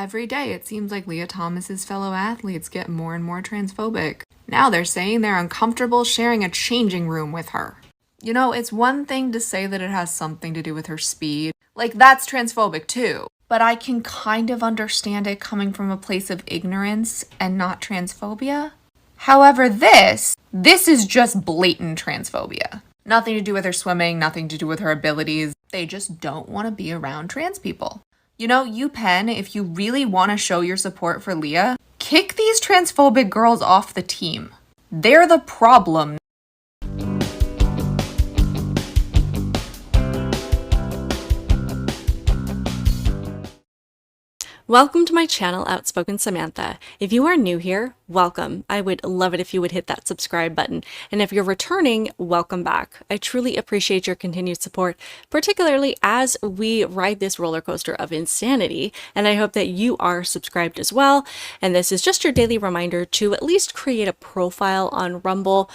Every day it seems like Leah Thomas's fellow athletes get more and more transphobic. Now they're saying they're uncomfortable sharing a changing room with her. You know, it's one thing to say that it has something to do with her speed. Like, that's transphobic too. But I can kind of understand it coming from a place of ignorance and not transphobia. However, this is just blatant transphobia. Nothing to do with her swimming, nothing to do with her abilities. They just don't want to be around trans people. You know, UPenn, if you really want to show your support for Leah, kick these transphobic girls off the team. They're the problem. Welcome to my channel, Outspoken Samantha. If you are new here, welcome. I would love it if you would hit that subscribe button. And if you're returning, welcome back. I truly appreciate your continued support, particularly as we ride this roller coaster of insanity. And I hope that you are subscribed as well. And this is just your daily reminder to at least create a profile on Rumble,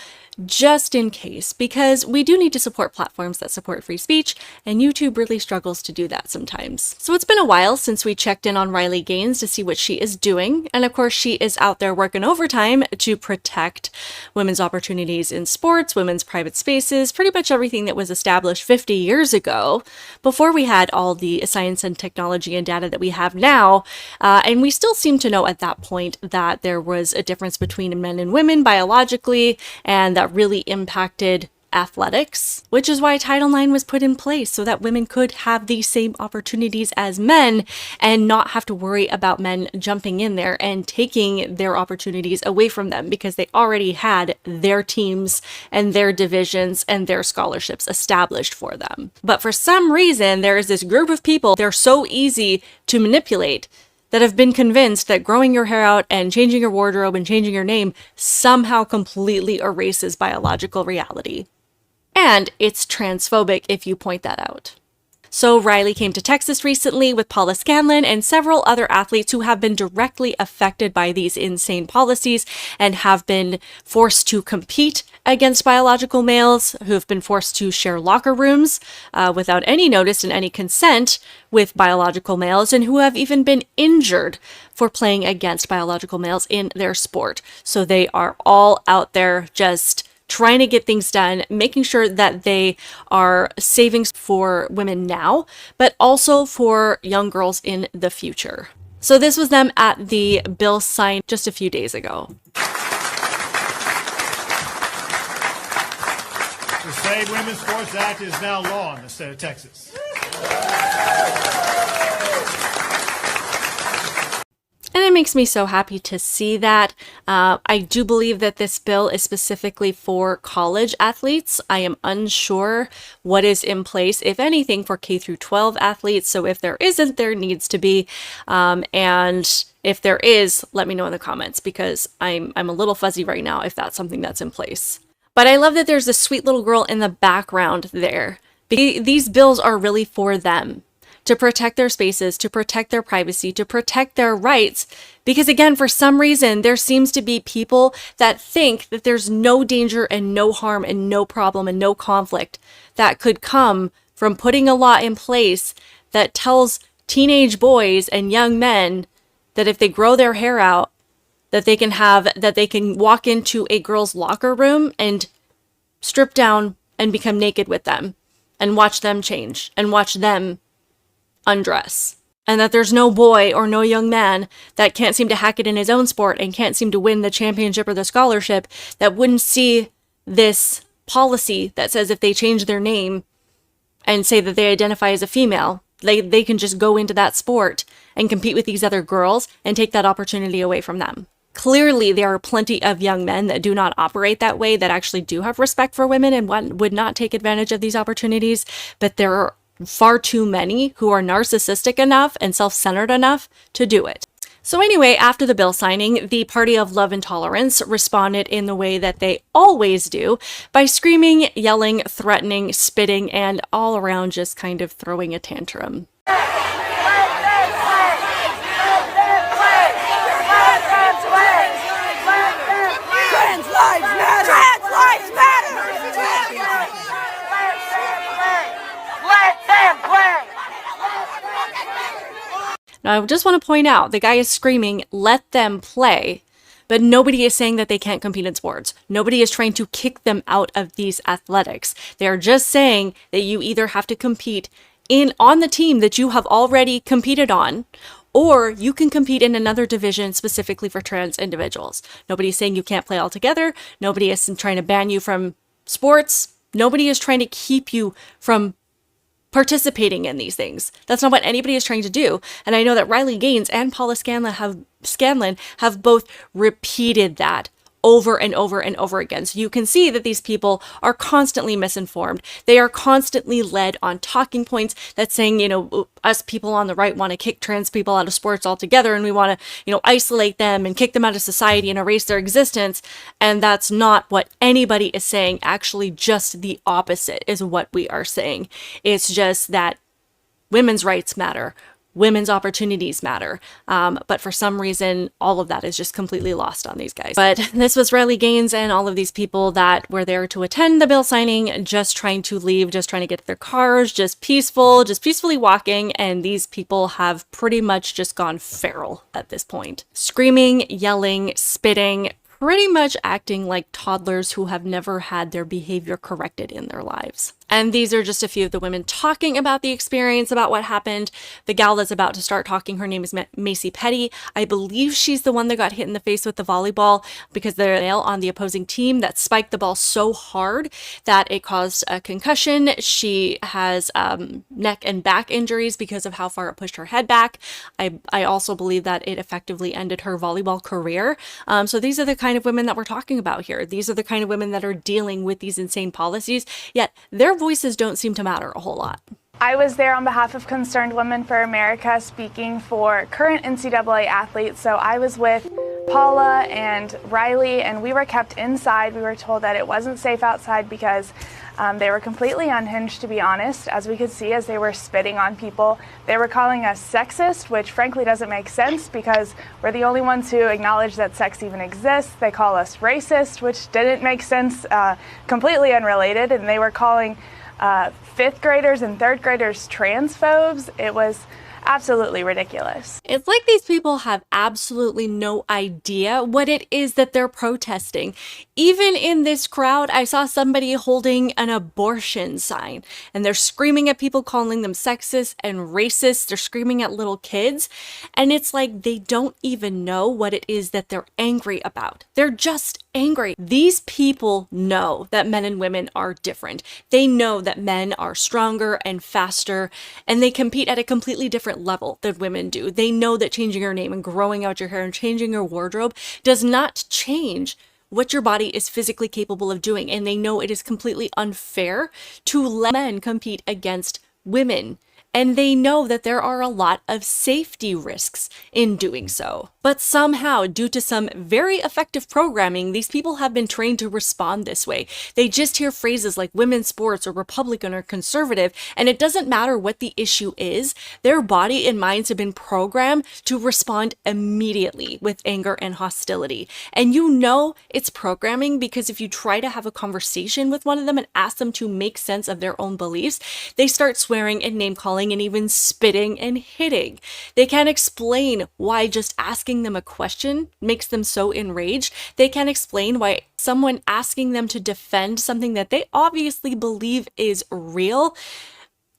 just in case, because we do need to support platforms that support free speech, and YouTube really struggles to do that sometimes. So it's been a while since we checked in on Riley Gaines to see what she is doing, and of course she is out there working overtime to protect women's opportunities in sports, women's private spaces, pretty much everything that was established 50 years ago, before we had all the science and technology and data that we have now, and we still seem to know at that point that there was a difference between men and women biologically, and that really impacted athletics, which is why Title IX was put in place, so that women could have the same opportunities as men and not have to worry about men jumping in there and taking their opportunities away from them, because they already had their teams and their divisions and their scholarships established for them. But for some reason, there is this group of people, they're so easy to manipulate, that have been convinced that growing your hair out and changing your wardrobe and changing your name somehow completely erases biological reality. And it's transphobic if you point that out. So Riley came to Texas recently with Paula Scanlan and several other athletes who have been directly affected by these insane policies and have been forced to compete against biological males, who have been forced to share locker rooms without any notice and any consent with biological males, and who have even been injured for playing against biological males in their sport. So they are all out there just trying to get things done, making sure that they are savings for women now, but also for young girls in the future. So this was them at the bill signed just a few days ago. The Save Women's Sports Act is now law in the state of Texas. And it makes me so happy to see that. I do believe that this bill is specifically for college athletes. I am unsure what is in place, if anything, for K through 12 athletes. So if there isn't, there needs to be. And if there is, let me know in the comments, because I'm a little fuzzy right now if that's something that's in place. But I love that there's this sweet little girl in the background there. These bills are really for them, to protect their spaces, to protect their privacy, to protect their rights. Because again, for some reason, there seems to be people that think that there's no danger and no harm and no problem and no conflict that could come from putting a law in place that tells teenage boys and young men that if they grow their hair out, that they can walk into a girl's locker room and strip down and become naked with them and watch them change and watch them undress, and that there's no boy or no young man that can't seem to hack it in his own sport and can't seem to win the championship or the scholarship that wouldn't see this policy that says if they change their name and say that they identify as a female, they can just go into that sport and compete with these other girls and take that opportunity away from them. Clearly, there are plenty of young men that do not operate that way, that actually do have respect for women and would not take advantage of these opportunities, but there are far too many who are narcissistic enough and self-centered enough to do it. So anyway, after the bill signing, the Party of Love and Tolerance responded in the way that they always do, by screaming, yelling, threatening, spitting, and all around just kind of throwing a tantrum. Now, Now, I just want to point out, the guy is screaming, let them play. But nobody is saying that they can't compete in sports. Nobody is trying to kick them out of these athletics. They're just saying that you either have to compete on the team that you have already competed on, or you can compete in another division specifically for trans individuals. Nobody's saying you can't play altogether. Nobody is trying to ban you from sports. Nobody is trying to keep you from participating in these things. That's not what anybody is trying to do. And I know that Riley Gaines and Paula Scanlan have both repeated that over and over and over again. So you can see that these people are constantly misinformed. They are constantly led on talking points that's saying, us people on the right want to kick trans people out of sports altogether, and we want to, isolate them and kick them out of society and erase their existence. And that's not what anybody is saying. Actually, just the opposite is what we are saying. It's just that women's rights matter. Women's opportunities matter. But for some reason, all of that is just completely lost on these guys. But this was Riley Gaines and all of these people that were there to attend the bill signing, just trying to leave, just trying to get to their cars, just peacefully walking. And these people have pretty much just gone feral at this point. Screaming, yelling, spitting, pretty much acting like toddlers who have never had their behavior corrected in their lives. And these are just a few of the women talking about the experience, about what happened. The gal that's about to start talking, her name is Macy Petty. I believe she's the one that got hit in the face with the volleyball because they're a male on the opposing team that spiked the ball so hard that it caused a concussion. She has neck and back injuries because of how far it pushed her head back. I also believe that it effectively ended her volleyball career. So these are the kind of women that we're talking about here. These are the kind of women that are dealing with these insane policies, yet their voices don't seem to matter a whole lot. I was there on behalf of Concerned Women for America, speaking for current NCAA athletes. So I was with Paula and Riley, and we were kept inside. We were told that it wasn't safe outside because they were completely unhinged, to be honest, as we could see as they were spitting on people. They were calling us sexist, which frankly doesn't make sense because we're the only ones who acknowledge that sex even exists. They call us racist, which didn't make sense, completely unrelated. And they were calling fifth graders and third graders transphobes. It was absolutely ridiculous. It's like these people have absolutely no idea what it is that they're protesting. Even in this crowd, I saw somebody holding an abortion sign, and they're screaming at people, calling them sexist and racist. They're screaming at little kids, and it's like they don't even know what it is that they're angry about. They're just angry. These people know that men and women are different. They know that men are stronger and faster, and they compete at a completely different level than women do. They know that changing your name and growing out your hair and changing your wardrobe does not change what your body is physically capable of doing. And they know it is completely unfair to let men compete against women. And they know that there are a lot of safety risks in doing so. But somehow, due to some very effective programming, these people have been trained to respond this way. They just hear phrases like women's sports or Republican or conservative, and it doesn't matter what the issue is, their body and minds have been programmed to respond immediately with anger and hostility. And you know it's programming because if you try to have a conversation with one of them and ask them to make sense of their own beliefs, they start swearing and name-calling and even spitting and hitting. They can't explain why just asking them a question makes them so enraged. They can't explain why someone asking them to defend something that they obviously believe is real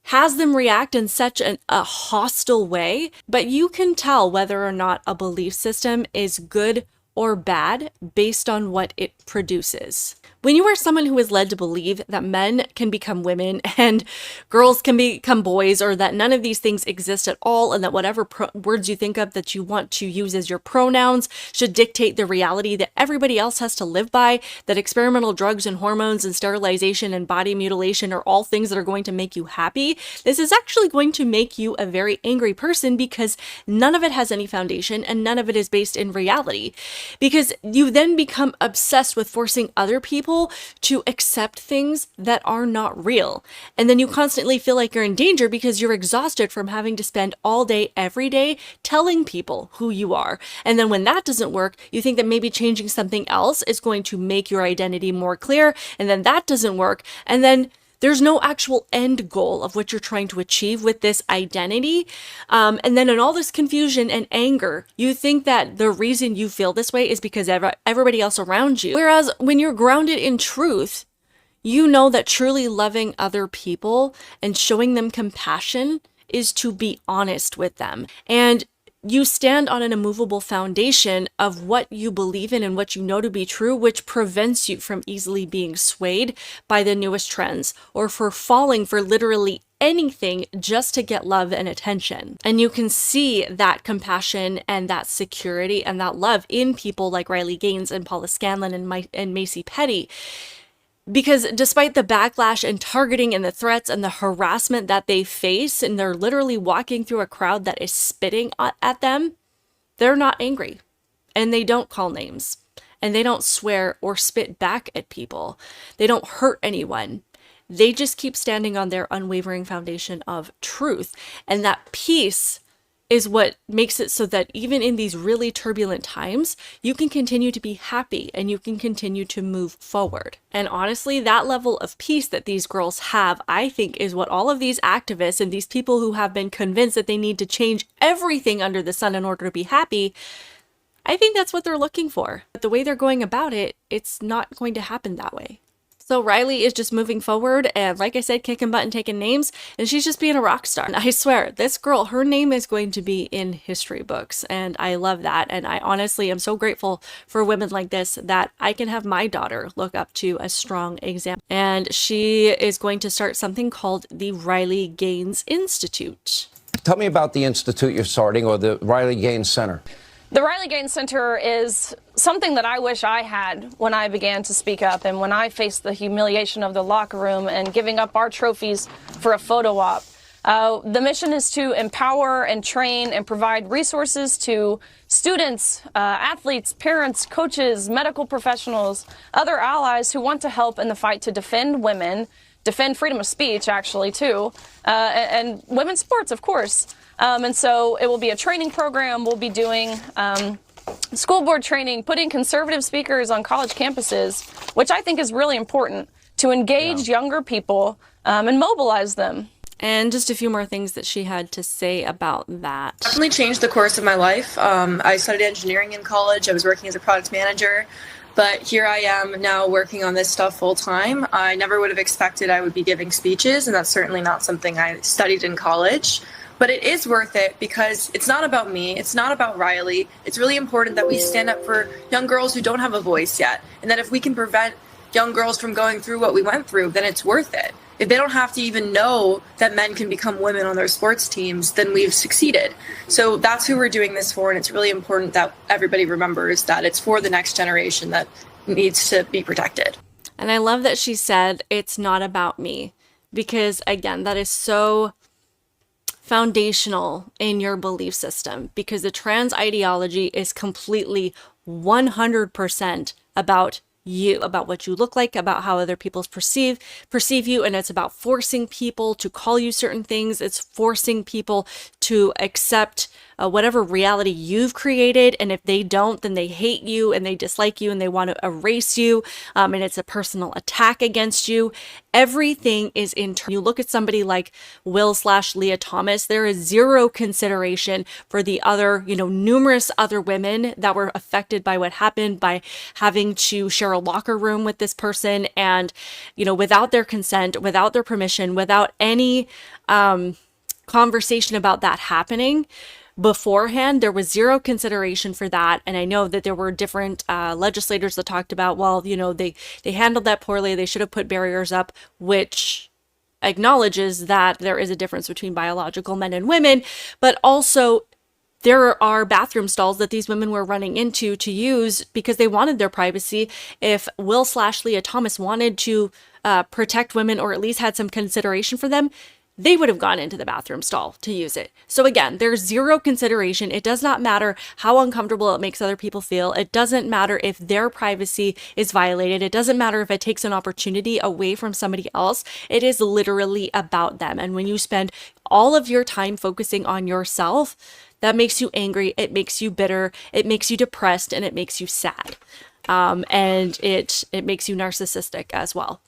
has them react in such a hostile way. But you can tell whether or not a belief system is good or bad based on what it produces. When you are someone who is led to believe that men can become women and girls can become boys, or that none of these things exist at all, and that whatever words you think of that you want to use as your pronouns should dictate the reality that everybody else has to live by, that experimental drugs and hormones and sterilization and body mutilation are all things that are going to make you happy, this is actually going to make you a very angry person because none of it has any foundation and none of it is based in reality. Because you then become obsessed with forcing other people to accept things that are not real. And then you constantly feel like you're in danger because you're exhausted from having to spend all day, every day, telling people who you are. And then when that doesn't work, you think that maybe changing something else is going to make your identity more clear. And then that doesn't work. And then There's no actual end goal of what you're trying to achieve with this identity. And then in all this confusion and anger, you think that the reason you feel this way is because everybody else around you. Whereas when you're grounded in truth, you know that truly loving other people and showing them compassion is to be honest with them. And you stand on an immovable foundation of what you believe in and what you know to be true, which prevents you from easily being swayed by the newest trends or for falling for literally anything just to get love and attention. And you can see that compassion and that security and that love in people like Riley Gaines and Paula Scanlan and Macy Petty. Because despite the backlash and targeting and the threats and the harassment that they face, and they're literally walking through a crowd that is spitting at them, they're not angry. And they don't call names. And they don't swear or spit back at people. They don't hurt anyone. They just keep standing on their unwavering foundation of truth. And that peace is what makes it so that even in these really turbulent times, you can continue to be happy and you can continue to move forward. And honestly, that level of peace that these girls have, I think, is what all of these activists and these people who have been convinced that they need to change everything under the sun in order to be happy, I think that's what they're looking for. But the way they're going about it, it's not going to happen that way. So Riley is just moving forward and, like I said, kicking butt and taking names, and she's just being a rock star. And I swear, this girl, her name is going to be in history books, and I love that. And I honestly am so grateful for women like this that I can have my daughter look up to a strong example. And she is going to start something called the Riley Gaines Institute. Tell me about the institute you're starting, or the Riley Gaines Center. The Riley Gaines Center is something that I wish I had when I began to speak up and when I faced the humiliation of the locker room and giving up our trophies for a photo op. The mission is to empower and train and provide resources to students, athletes, parents, coaches, medical professionals, other allies who want to help in the fight to defend women, defend freedom of speech, actually, too, and women's sports, of course. And so it will be a training program. We'll be doing school board training, putting conservative speakers on college campuses, which I think is really important to engage younger people and mobilize them. And just a few more things that she had to say about that. Definitely changed the course of my life. I studied engineering in college. I was working as a product manager. But here I am now working on this stuff full time. I never would have expected I would be giving speeches, and that's certainly not something I studied in college. But it is worth it because it's not about me. It's not about Riley. It's really important that we stand up for young girls who don't have a voice yet. And that if we can prevent young girls from going through what we went through, then it's worth it. If they don't have to even know that men can become women on their sports teams, then we've succeeded. So that's who we're doing this for. And it's really important that everybody remembers that it's for the next generation that needs to be protected. And I love that she said, it's not about me. Because again, that is so foundational in your belief system, because the trans ideology is completely 100% about you, about what you look like, about how other people perceive you, and it's about forcing people to call you certain things. It's forcing people to accept whatever reality you've created, and if they don't, then they hate you and they dislike you and they want to erase you, and it's a personal attack against you. Everything is internal. You look at somebody like Will/Leah Thomas, there is zero consideration for the other, numerous other women that were affected by what happened, by having to share a locker room with this person, and without their consent, without their permission, without any conversation about that happening beforehand. There was zero consideration for that. And I know that there were different legislators that talked about, well, they handled that poorly. They should have put barriers up, which acknowledges that there is a difference between biological men and women, but also there are bathroom stalls that these women were running into to use because they wanted their privacy. If Will/Leah Thomas wanted to protect women, or at least had some consideration for them, they would have gone into the bathroom stall to use it. So again, there's zero consideration. It does not matter how uncomfortable it makes other people feel. It doesn't matter if their privacy is violated. It doesn't matter if it takes an opportunity away from somebody else. It is literally about them. And when you spend all of your time focusing on yourself, that makes you angry, it makes you bitter, it makes you depressed, and it makes you sad. And it makes you narcissistic as well.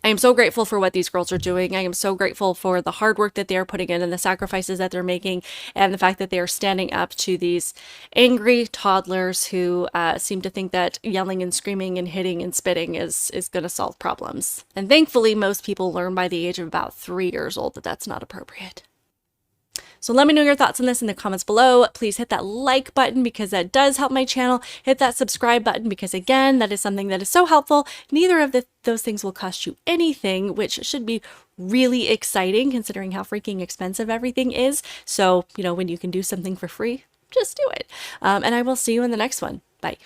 I am so grateful for what these girls are doing. I am so grateful for the hard work that they are putting in and the sacrifices that they're making, and the fact that they are standing up to these angry toddlers who seem to think that yelling and screaming and hitting and spitting is going to solve problems. And thankfully, most people learn by the age of about 3 years old that that's not appropriate. So let me know your thoughts on this in the comments below. Please hit that like button because that does help my channel. Hit that subscribe button because, again, that is something that is so helpful. Neither of those things will cost you anything, which should be really exciting considering how freaking expensive everything is. So, when you can do something for free, just do it. And I will see you in the next one. Bye.